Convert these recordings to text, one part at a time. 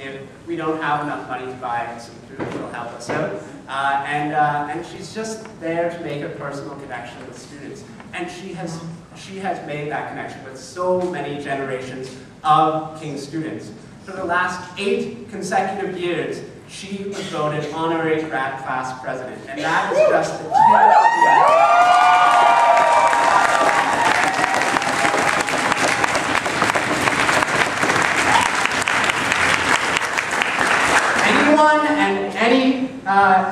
if we don't have enough money to buy some food, she'll help us out. And she's just there to make a personal connection with students. And she has made that connection with so many generations of King students. For the last 8 consecutive years, she was voted honorary grad class president. And that is just the tip of the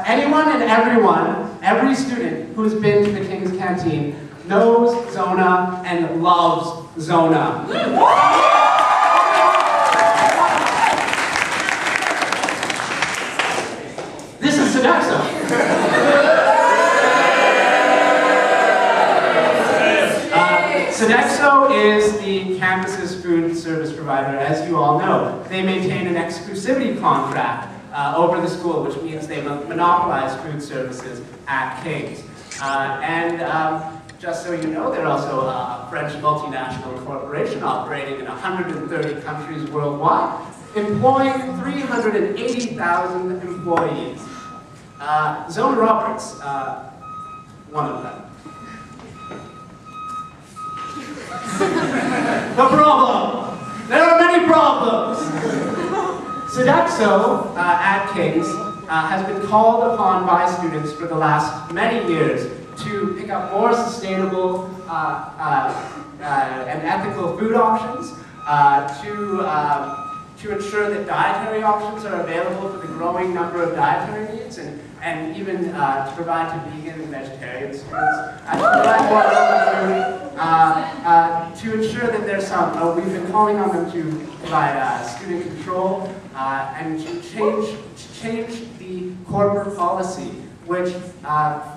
anyone and everyone, every student who's been to the King's Canteen knows Zona and loves Zona. This is Sodexo. Sodexo is the campus's food service provider, as you all know. They maintain an exclusivity contract over the school, which means they monopolize food services at King's. Just so you know, they're also a French multinational corporation operating in 130 countries worldwide, employing 380,000 employees. Zona Roberts, one of them. The problem! There are many problems! Sodexo at King's has been called upon by students for the last many years to pick up more sustainable and ethical food options, to ensure that dietary options are available for the growing number of dietary needs, and even to provide to vegan and vegetarian students, to provide more local food, to ensure that there's some, we've been calling on them to provide student control, and to change the corporate policy, which,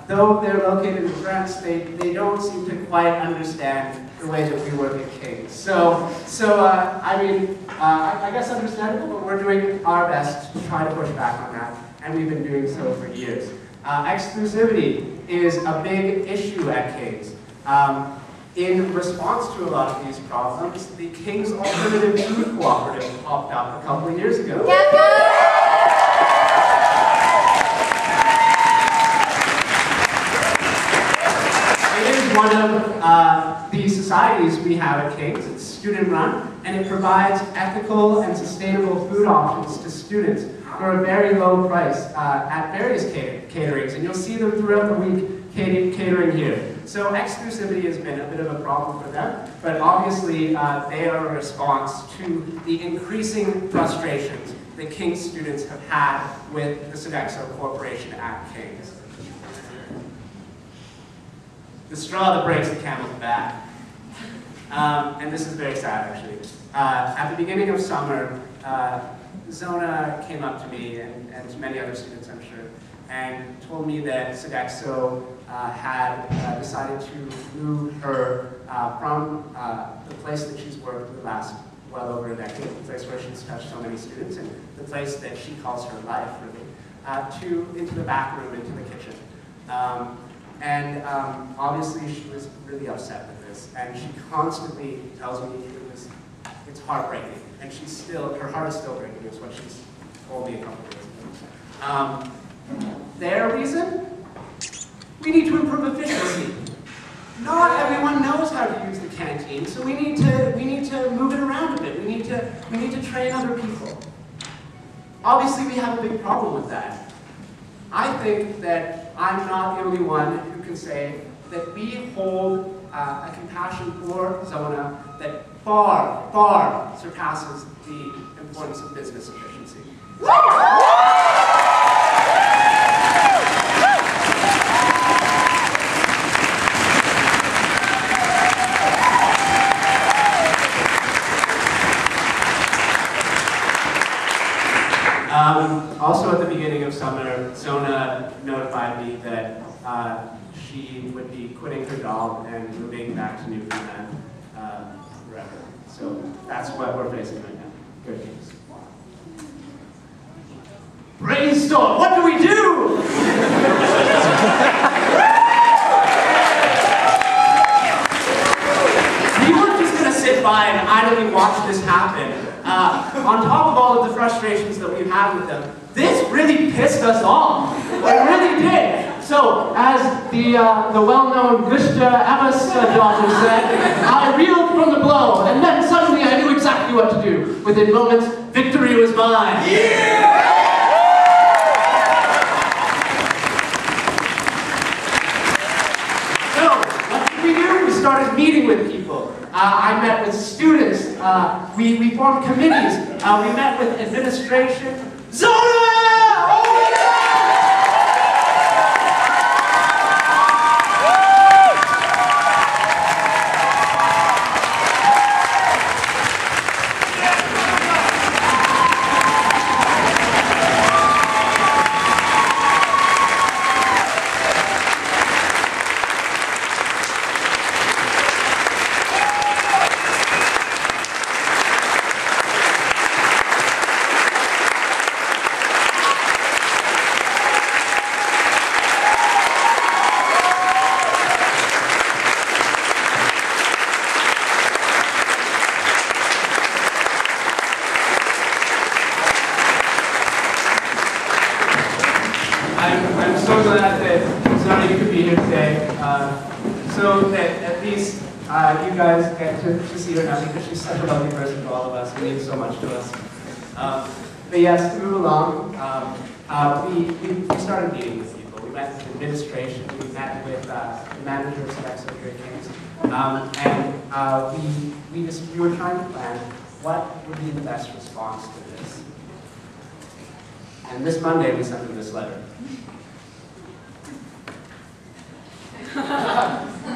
though they're located in France, they don't seem to quite understand the way that we work at King's. I mean, I guess understandable, but we're doing our best to try to push back on that, and we've been doing so for years. Exclusivity is a big issue at King's. In response to a lot of these problems, the King's Alternative Food Cooperative popped up a couple of years ago. It is one of the societies we have at King's. It's student-run, and it provides ethical and sustainable food options to students for a very low price at various caterings, and you'll see them throughout the week catering here. So exclusivity has been a bit of a problem for them, but obviously they are a response to the increasing frustrations that King's students have had with the Sodexo Corporation at King's. The straw that breaks the camel's back. And this is very sad, actually. At the beginning of summer, Zona came up to me, and to many other students, I'm sure, and told me that Sodexo had decided to move her from the place that she's worked for the last well over a decade, the place where she's touched so many students, and the place that she calls her life, really, into the back room, into the kitchen. Obviously she was really upset with this, and she constantly tells me it's heartbreaking, and her heart is still breaking, is what she's told me a couple of days ago. Their reason? We need to improve efficiency. Not everyone knows how to use the canteen, so we need to move it around a bit. We need to train other people. Obviously, we have a big problem with that. I think that I'm not the only one who can say that we hold a compassion for Zona that far, far surpasses the importance of business efficiency. Also at the beginning of summer, Zona notified me that she would be quitting her job and moving back to Newfoundland forever. So that's what we're facing right now. Good news. Brainstorm! What do we do? We weren't just going to sit by and idly watch this happen. On top of all of the frustrations had with them, this really pissed us off. It really did. So, as the well-known Gusta Abbas daughter said, I reeled from the blow, and then suddenly I knew exactly what to do. Within moments, victory was mine. Yeah! We started meeting with people. I met with students. We formed committees. We met with administration. Zona! Oh, yeah! I'm so glad that Zona, you could be here today. So that at least you guys get to see her now because she's such a lovely person to all of us. It means so much to us. But yes, to move along, we started meeting with people. We met with administration. We met with the manager of Sodexo here at King's. And we were trying to plan what would be the best response to this. And this Monday, we sent them this letter.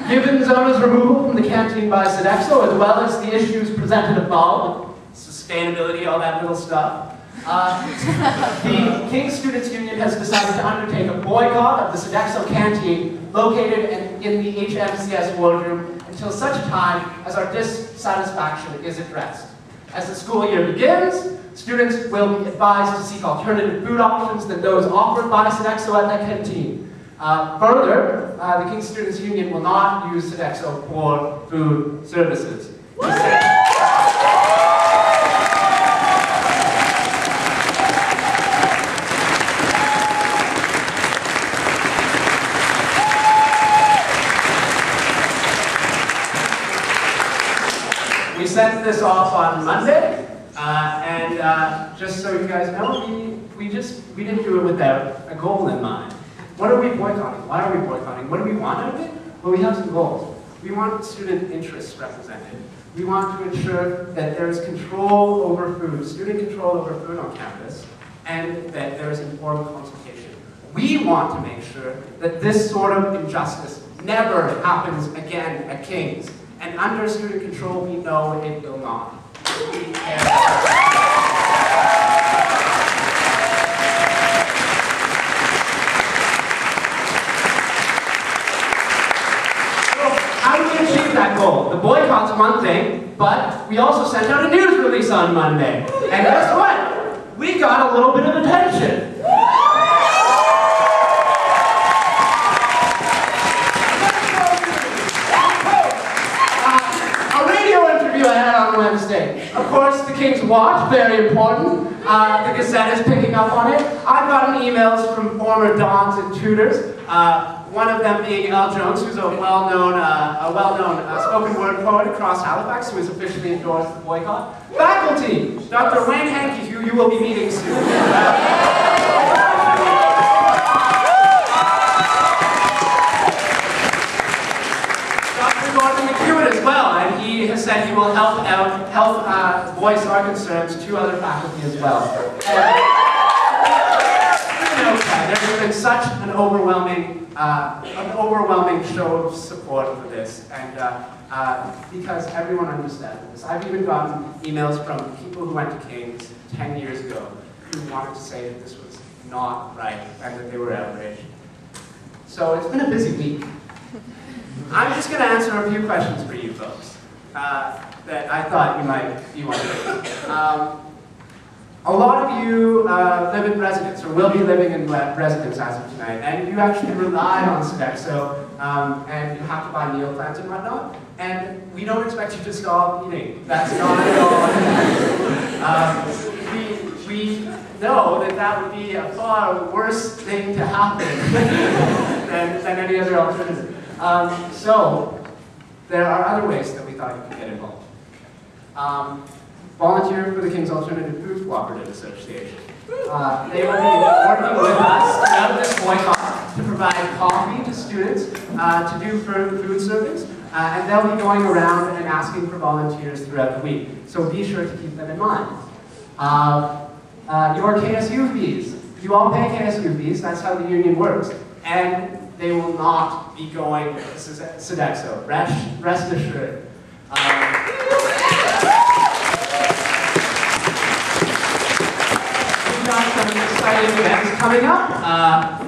Given Zona's removal from the canteen by Sodexo, as well as the issues presented above, sustainability, all that little stuff, the King's Students' Union has decided to undertake a boycott of the Sodexo canteen located in the HMCS wardroom until such time as our dissatisfaction is addressed. As the school year begins, students will be advised to seek alternative food options than those offered by Sodexo at the canteen. Further, the King's Students' Union will not use Sodexo for food services. We sent this off on Monday, and just so you guys know, we didn't do it without a goal in mind. What are we boycotting? Why are we boycotting? What do we want out of it? Well, we have some goals. We want student interests represented. We want to ensure that there is control over food, student control over food on campus, and that there is informed consultation. We want to make sure that this sort of injustice never happens again at King's. And under student control, we know it will not. We care. That goal. The boycott's one thing, but we also sent out a news release on Monday. And guess what? We got a little bit of attention. A radio interview I had on Wednesday. Of course, the King's Watch, very important. The Gazette is picking up on it. I've gotten emails from former dons and tutors. One of them being Al Jones, who's a well-known spoken word poet across Halifax, who has officially endorsed the boycott. Faculty, Dr. Wayne Hankey, who you will be meeting soon. Dr. Gordon McEwen as well, and he has said he will help voice our concerns to other faculty as well. There's been such an overwhelming show of support for this, and because everyone understands this. I've even gotten emails from people who went to King's 10 years ago who wanted to say that this was not right and that they were outraged. So it's been a busy week. I'm just going to answer a few questions for you folks that I thought you might be wondering. A lot of you live in residence, or will be living in residence as of tonight, and you actually rely on Sodexo, and you have to buy meal plans and whatnot, and we don't expect you to stop eating. That's not at all. we know that that would be a far worse thing to happen than any other alternative. So there are other ways that we thought you could get involved. Volunteer for the King's Alternative Food Cooperative Association. They will be working with us throughout this boycott to provide coffee to students, to do food servings, and they'll be going around and asking for volunteers throughout the week. So be sure to keep them in mind. Your KSU fees. You all pay KSU fees, that's how the union works. And they will not be going to Sodexo. Rest assured. We've got some exciting events coming up.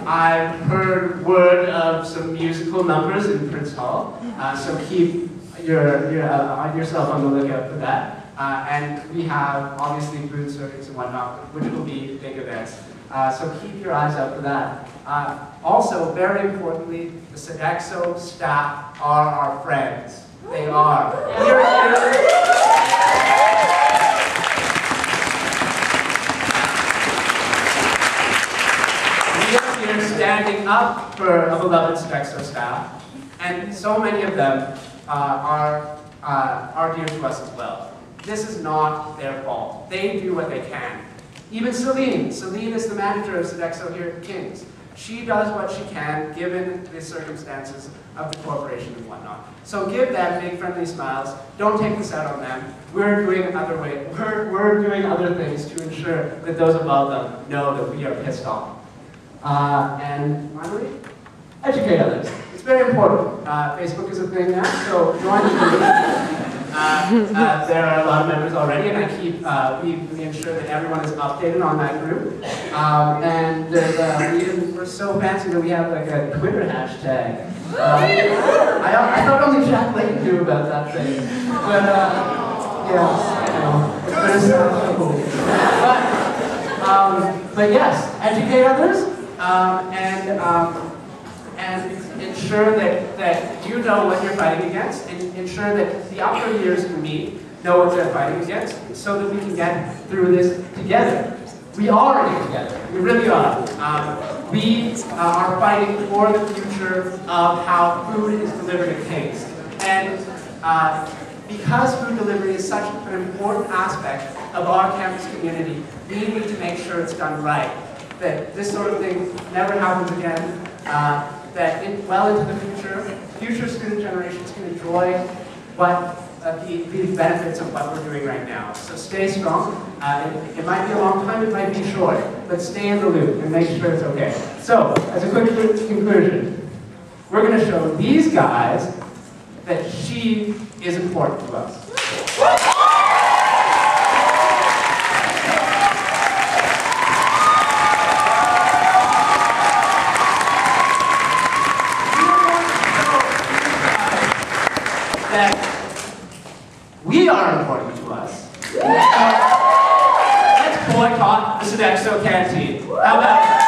I've heard word of some musical numbers in Prince Hall, so keep yourself on the lookout for that. And we have, obviously, food servings and whatnot, which will be big events. So keep your eyes out for that. Also, very importantly, the Sodexo staff are our friends. They are. We are here standing up for a beloved Sodexo staff, and so many of them are dear to us as well. This is not their fault. They do what they can. Even Celine is the manager of Sodexo here at King's. She does what she can, given the circumstances of the corporation and whatnot. So give them big friendly smiles. Don't take this out on them. We're doing we're doing other things to ensure that those above them know that we are pissed off. And finally, educate others. It's very important. Facebook is a thing now, so join the group. There are a lot of members already, and I keep we ensure that everyone is updated on that group. And we're so fancy that we have like a Twitter hashtag. I thought only Jack Layton knew about that thing, but yeah, I know. Twitter's so cool. But yes, educate others and ensure that you know what you're fighting against, and ensure that the upper years in me know what they're fighting against, so that we can get through this together. We are in it together. We really are. We are fighting for the future of how food is delivered at King's. And because food delivery is such an important aspect of our campus community, we need to make sure it's done right. That this sort of thing never happens again. That well into the future student generations can enjoy the benefits of what we're doing right now. So stay strong. It might be a long time, it might be short, but stay in the loop and make sure it's okay. So, as a quick conclusion, we're going to show these guys that she is important to us. That we are important to us. So let's boycott the Sodexo canteen. How about